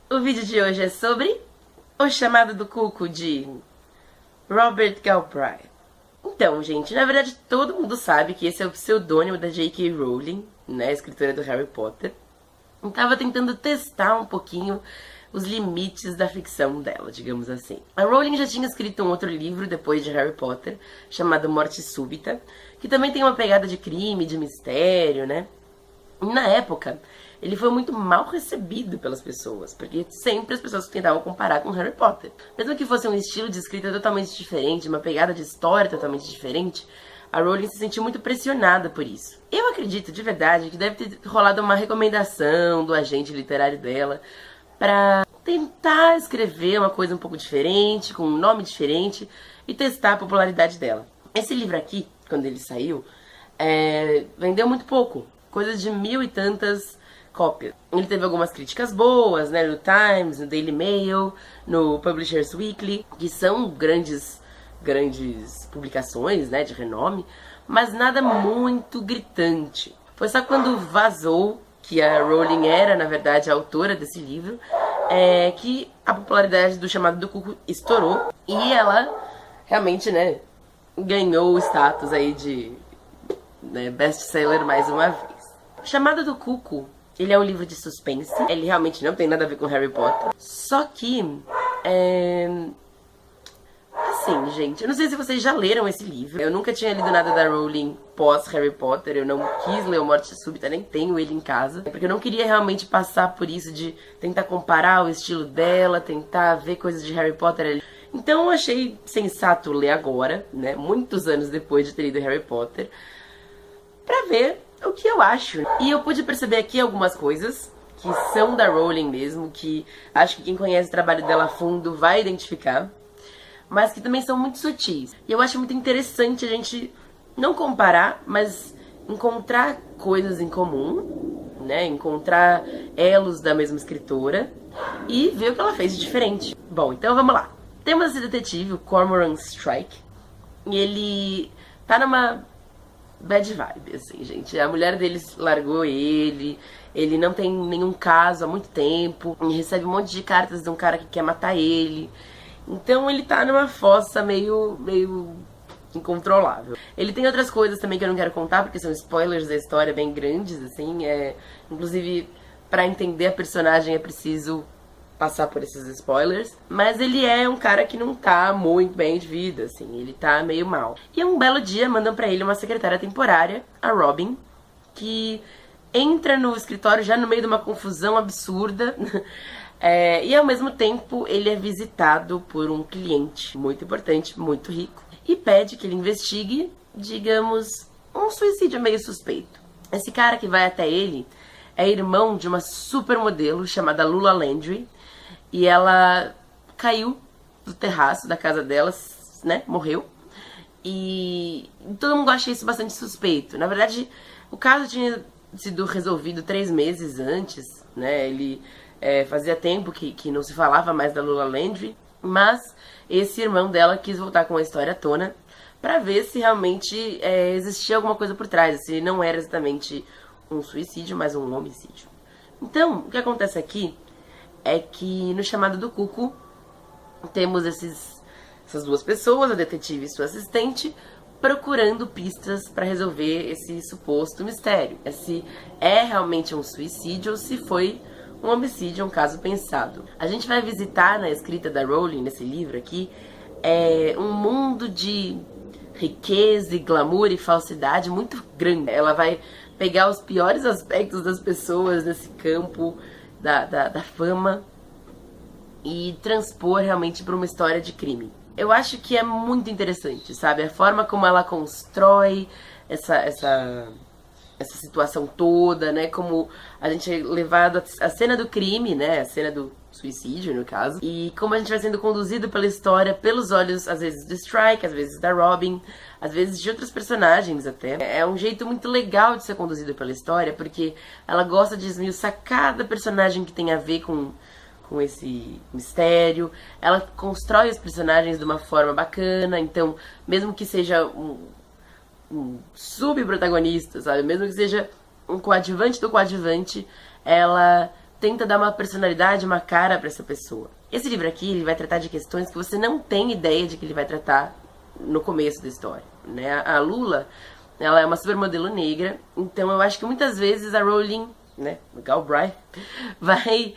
O vídeo de hoje é sobre O Chamado do Cuco, de Robert Galbraith. Então, gente, na verdade todo mundo sabe que esse é o pseudônimo da J.K. Rowling, né, escritora do Harry Potter. Eu tava tentando testar um pouquinho os limites da ficção dela, digamos assim. A Rowling já tinha escrito um outro livro depois de Harry Potter, chamado Morte Súbita, que também tem uma pegada de crime, de mistério, né? E na época, ele foi muito mal recebido pelas pessoas, porque sempre as pessoas tentavam comparar com Harry Potter. Mesmo que fosse um estilo de escrita totalmente diferente, uma pegada de história totalmente diferente, a Rowling se sentiu muito pressionada por isso. Eu acredito de verdade que deve ter rolado uma recomendação do agente literário dela pra tentar escrever uma coisa um pouco diferente, com um nome diferente, e testar a popularidade dela. Esse livro aqui, quando ele saiu, vendeu muito pouco. Coisas de 1000 e tantas cópias. Ele teve algumas críticas boas, né, no Times, no Daily Mail, no Publishers Weekly, que são grandes publicações, né, de renome, mas nada muito gritante. Foi só quando vazou que a Rowling era, na verdade, a autora desse livro, que a popularidade do Chamado do Cuco estourou e ela realmente, né, ganhou o status aí de, né, best-seller mais uma vez. Chamado do Cuco, ele é um livro de suspense. Ele realmente não tem nada a ver com Harry Potter. Só que, assim, gente, eu não sei se vocês já leram esse livro. Eu nunca tinha lido nada da Rowling pós Harry Potter. Eu não quis ler o Morte Súbita, nem tenho ele em casa. Porque eu não queria realmente passar por isso de tentar comparar o estilo dela, tentar ver coisas de Harry Potter ali. Então eu achei sensato ler agora, né, muitos anos depois de ter lido Harry Potter, pra ver o que eu acho. E eu pude perceber aqui algumas coisas que são da Rowling mesmo, que acho que quem conhece o trabalho dela a fundo vai identificar, mas que também são muito sutis. E eu acho muito interessante a gente não comparar, mas encontrar coisas em comum, né? Encontrar elos da mesma escritora e ver o que ela fez de diferente. Bom, então vamos lá. Temos esse detetive, o Cormoran Strike, e ele tá numa bad vibe, assim, gente. A mulher deles largou ele não tem nenhum caso há muito tempo, e recebe um monte de cartas de um cara que quer matar ele. Então ele tá numa fossa meio incontrolável. Ele tem outras coisas também que eu não quero contar, porque são spoilers da história bem grandes, assim. Inclusive, pra entender a personagem é preciso passar por esses spoilers. Mas ele é um cara que não tá muito bem de vida, assim. Ele tá meio mal. E um belo dia mandam pra ele uma secretária temporária, a Robin, que entra no escritório já no meio de uma confusão absurda. E ao mesmo tempo ele é visitado por um cliente muito importante, muito rico, e pede que ele investigue, digamos, um suicídio meio suspeito. Esse cara que vai até ele é irmão de uma supermodelo chamada Lula Landry, e ela caiu do terraço da casa dela, né, morreu, e todo mundo acha isso bastante suspeito. Na verdade, o caso tinha sido resolvido 3 meses antes, né, fazia tempo que não se falava mais da Lula Landry, mas esse irmão dela quis voltar com a história à tona pra ver se realmente existia alguma coisa por trás, se não era exatamente um suicídio, mas um homicídio. Então, o que acontece aqui é que no Chamado do Cuco temos essas duas pessoas, a detetive e sua assistente, procurando pistas para resolver esse suposto mistério. Se é realmente um suicídio ou se foi um homicídio, um caso pensado. A gente vai visitar na escrita da Rowling, nesse livro aqui, um mundo de riqueza e glamour e falsidade muito grande. Ela vai pegar os piores aspectos das pessoas nesse campo da fama e transpor realmente para uma história de crime. Eu acho que é muito interessante, sabe? A forma como ela constrói essa situação toda, né? Como a gente é levado à cena do crime, né? A cena do suicídio, no caso. E como a gente vai sendo conduzido pela história, pelos olhos, às vezes, do Strike, às vezes da Robin, às vezes de outros personagens até. É um jeito muito legal de ser conduzido pela história, porque ela gosta de esmiuçar cada personagem que tem a ver com esse mistério. Ela constrói os personagens de uma forma bacana, então, mesmo que seja um subprotagonista, sabe? Mesmo que seja um coadjuvante do coadjuvante, ela tenta dar uma personalidade, uma cara pra essa pessoa. Esse livro aqui, ele vai tratar de questões que você não tem ideia de que ele vai tratar no começo da história, né? A Lula, ela é uma supermodelo negra, então eu acho que muitas vezes a Rowling, né, Galbraith, vai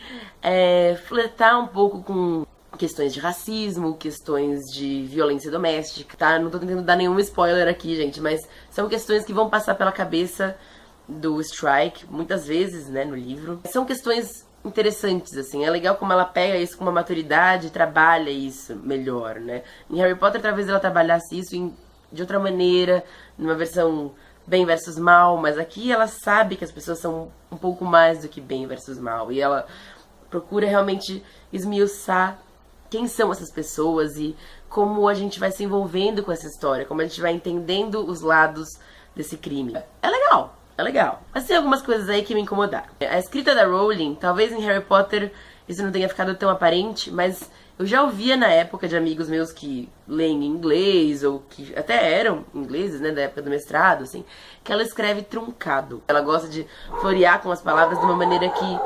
flertar um pouco com questões de racismo, questões de violência doméstica, tá? Não tô tentando dar nenhum spoiler aqui, gente, mas são questões que vão passar pela cabeça do Strike, muitas vezes, né, no livro. São questões interessantes, assim, é legal como ela pega isso com uma maturidade e trabalha isso melhor, né? Em Harry Potter, talvez ela trabalhasse isso de outra maneira, numa versão bem versus mal, mas aqui ela sabe que as pessoas são um pouco mais do que bem versus mal, e ela procura realmente esmiuçar quem são essas pessoas e como a gente vai se envolvendo com essa história, como a gente vai entendendo os lados desse crime. É legal. É legal. Mas tem algumas coisas aí que me incomodaram. A escrita da Rowling, talvez em Harry Potter isso não tenha ficado tão aparente, mas eu já ouvia na época de amigos meus que leem inglês, ou que até eram ingleses, né, da época do mestrado, assim, que ela escreve truncado. Ela gosta de florear com as palavras de uma maneira que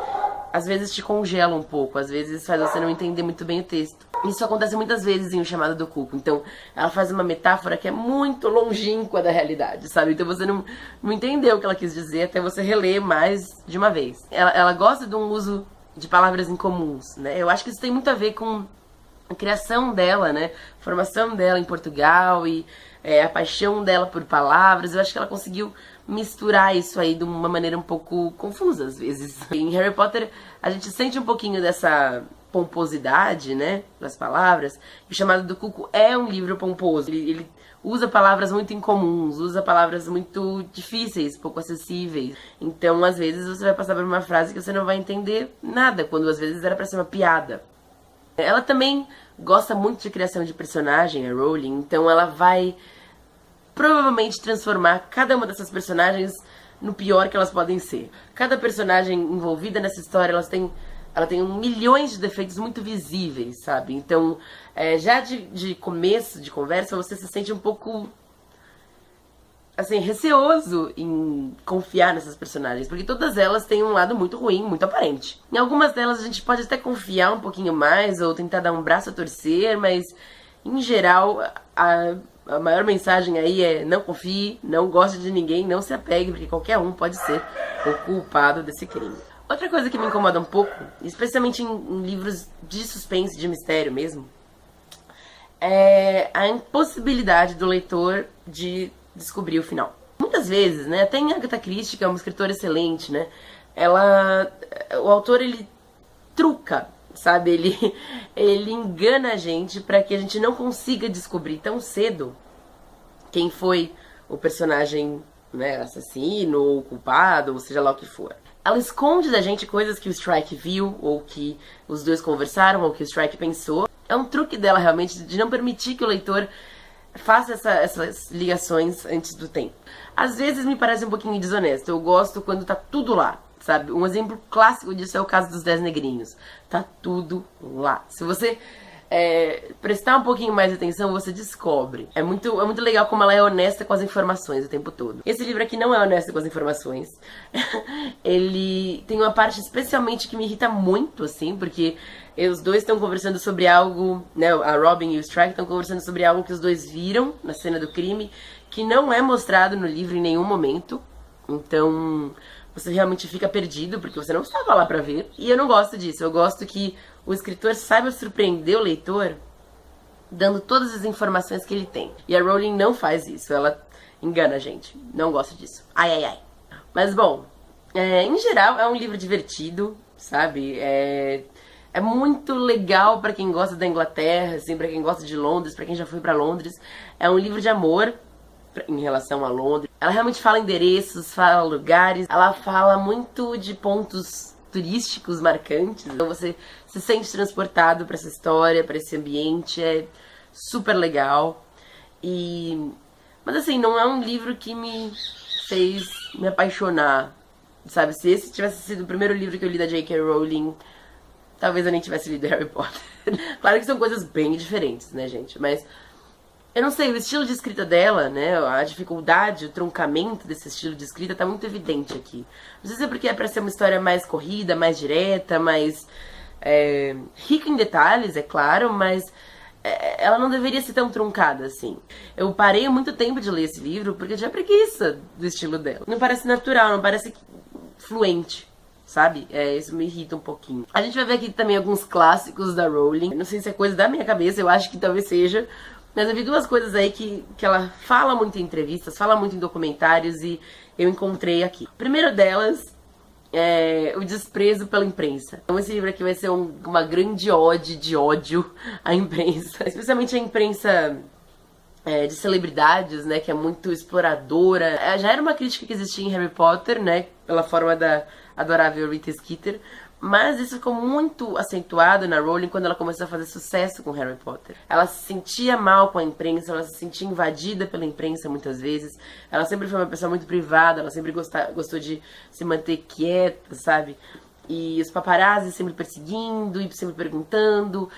às vezes te congela um pouco, às vezes faz você não entender muito bem o texto. Isso acontece muitas vezes em O Chamado do Cuco. Então, ela faz uma metáfora que é muito longínqua da realidade, sabe? Então você não entendeu o que ela quis dizer até você reler mais de uma vez. Ela gosta de um uso de palavras incomuns, né? Eu acho que isso tem muito a ver com a criação dela, né? A formação dela em Portugal e a paixão dela por palavras. Eu acho que ela conseguiu misturar isso aí de uma maneira um pouco confusa, às vezes. Em Harry Potter, a gente sente um pouquinho dessa pomposidade, né, das palavras. O Chamado do Cuco é um livro pomposo. Ele usa palavras muito incomuns, usa palavras muito difíceis, pouco acessíveis. Então, às vezes, você vai passar por uma frase que você não vai entender nada, quando às vezes era pra ser uma piada. Ela também gosta muito de criação de personagem, a Rowling, então ela vai provavelmente transformar cada uma dessas personagens no pior que elas podem ser. Cada personagem envolvida nessa história, ela tem milhões de defeitos muito visíveis, sabe? Então, já de começo de conversa, você se sente um pouco, assim, receoso em confiar nessas personagens, porque todas elas têm um lado muito ruim, muito aparente. Em algumas delas a gente pode até confiar um pouquinho mais, ou tentar dar um braço a torcer, mas, em geral, a maior mensagem aí é: não confie, não goste de ninguém, não se apegue, porque qualquer um pode ser o culpado desse crime. Outra coisa que me incomoda um pouco, especialmente em livros de suspense, de mistério mesmo, é a impossibilidade do leitor de descobrir o final. Muitas vezes, né, até em Agatha Christie, que é uma escritora excelente, né, o autor, ele truca, sabe, ele engana a gente pra que a gente não consiga descobrir tão cedo quem foi o personagem, né, assassino, ou culpado, ou seja lá o que for. Ela esconde da gente coisas que o Strike viu, ou que os dois conversaram, ou que o Strike pensou. É um truque dela, realmente, de não permitir que o leitor faça essas ligações antes do tempo. Às vezes me parece um pouquinho desonesto. Eu gosto quando tá tudo lá, sabe? Um exemplo clássico disso é o caso dos 10 Negrinhos. Tá tudo lá. Se você prestar um pouquinho mais de atenção, você descobre. É muito legal como ela é honesta com as informações o tempo todo. Esse livro aqui não é honesto com as informações. Ele tem uma parte especialmente que me irrita muito, assim, porque os dois estão conversando sobre algo, né, a Robin e o Strike estão conversando sobre algo que os dois viram na cena do crime, que não é mostrado no livro em nenhum momento. Então, você realmente fica perdido, porque você não estava lá pra ver. E eu não gosto disso. Eu gosto que o escritor saiba surpreender o leitor dando todas as informações que ele tem. E a Rowling não faz isso. Ela engana a gente. Não gosto disso. Ai, ai, ai. Mas, bom, em geral, é um livro divertido, sabe? É muito legal pra quem gosta da Inglaterra, assim, pra quem gosta de Londres, pra quem já foi pra Londres. É um livro de amor em relação a Londres. Ela realmente fala endereços, fala lugares, ela fala muito de pontos turísticos marcantes. Então você se sente transportado pra essa história, pra esse ambiente, é super legal. Mas assim, não é um livro que me fez me apaixonar, sabe? Se esse tivesse sido o primeiro livro que eu li da J.K. Rowling, talvez eu nem tivesse lido Harry Potter. Claro que são coisas bem diferentes, né, gente? Mas Eu não sei, o estilo de escrita dela, né, a dificuldade, o truncamento desse estilo de escrita tá muito evidente aqui. Não sei se é porque é pra ser uma história mais corrida, mais direta, mais rica em detalhes, é claro, mas ela não deveria ser tão truncada assim. Eu parei muito tempo de ler esse livro porque eu tinha preguiça do estilo dela. Não parece natural, não parece fluente. Sabe? Isso me irrita um pouquinho. A gente vai ver aqui também alguns clássicos da Rowling. Não sei se é coisa da minha cabeça, eu acho que talvez seja. Mas eu vi duas coisas aí que ela fala muito em entrevistas, fala muito em documentários e eu encontrei aqui. O primeiro delas é o desprezo pela imprensa. Então esse livro aqui vai ser uma grande ode de ódio à imprensa. Especialmente a imprensa de celebridades, né, que é muito exploradora. Já era uma crítica que existia em Harry Potter, né, pela forma da adorável Rita Skeeter, mas isso ficou muito acentuado na Rowling quando ela começou a fazer sucesso com Harry Potter. Ela se sentia mal com a imprensa, ela se sentia invadida pela imprensa muitas vezes. Ela sempre foi uma pessoa muito privada, ela sempre gostou de se manter quieta, sabe? E os paparazzi sempre perseguindo e sempre perguntando.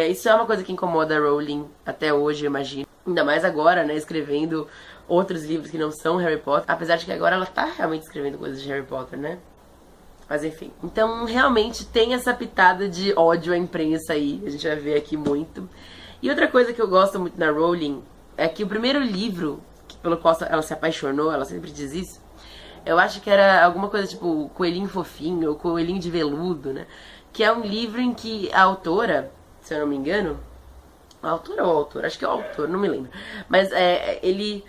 Isso é uma coisa que incomoda a Rowling até hoje, eu imagino. Ainda mais agora, né, escrevendo outros livros que não são Harry Potter. Apesar de que agora ela tá realmente escrevendo coisas de Harry Potter, né? Mas enfim. Então, realmente tem essa pitada de ódio à imprensa aí. A gente vai ver aqui muito. E outra coisa que eu gosto muito na Rowling é que o primeiro livro pelo qual ela se apaixonou, ela sempre diz isso, eu acho que era alguma coisa tipo Coelhinho Fofinho ou Coelhinho de Veludo, né? Que é um livro em que a autora, se eu não me engano, a autora ou o autor? Acho que é o autor, não me lembro. Mas ele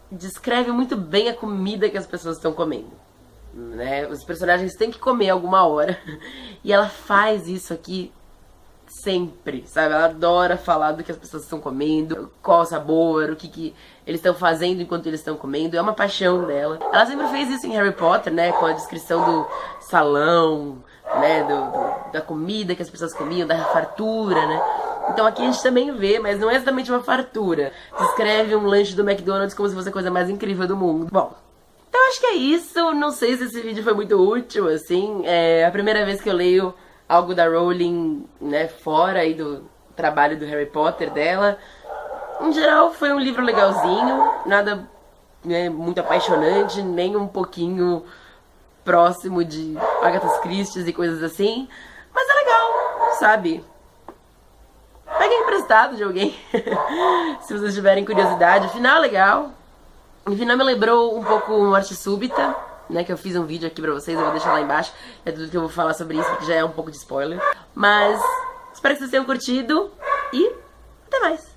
descreve muito bem a comida que as pessoas estão comendo, né? Os personagens têm que comer alguma hora. E ela faz isso aqui sempre, sabe? Ela adora falar do que as pessoas estão comendo, qual o sabor, o que eles estão fazendo enquanto eles estão comendo. É uma paixão dela. Ela sempre fez isso em Harry Potter, né? Com a descrição do salão, né? Da comida que as pessoas comiam, da fartura, né? Então aqui a gente também vê, mas não é exatamente uma fartura. Descreve um lanche do McDonald's como se fosse a coisa mais incrível do mundo. Bom, então acho que é isso. Não sei se esse vídeo foi muito útil, assim. É a primeira vez que eu leio algo da Rowling, né, fora aí do trabalho do Harry Potter dela. Em geral, foi um livro legalzinho. Nada, né, muito apaixonante, nem um pouquinho próximo de Agatha Christie e coisas assim. Mas é legal, sabe? Peguem emprestado de alguém, se vocês tiverem curiosidade. O final é legal. O final me lembrou um pouco Morte Súbita, né, que eu fiz um vídeo aqui pra vocês, eu vou deixar lá embaixo. É tudo que eu vou falar sobre isso, porque já é um pouco de spoiler. Mas espero que vocês tenham curtido e até mais.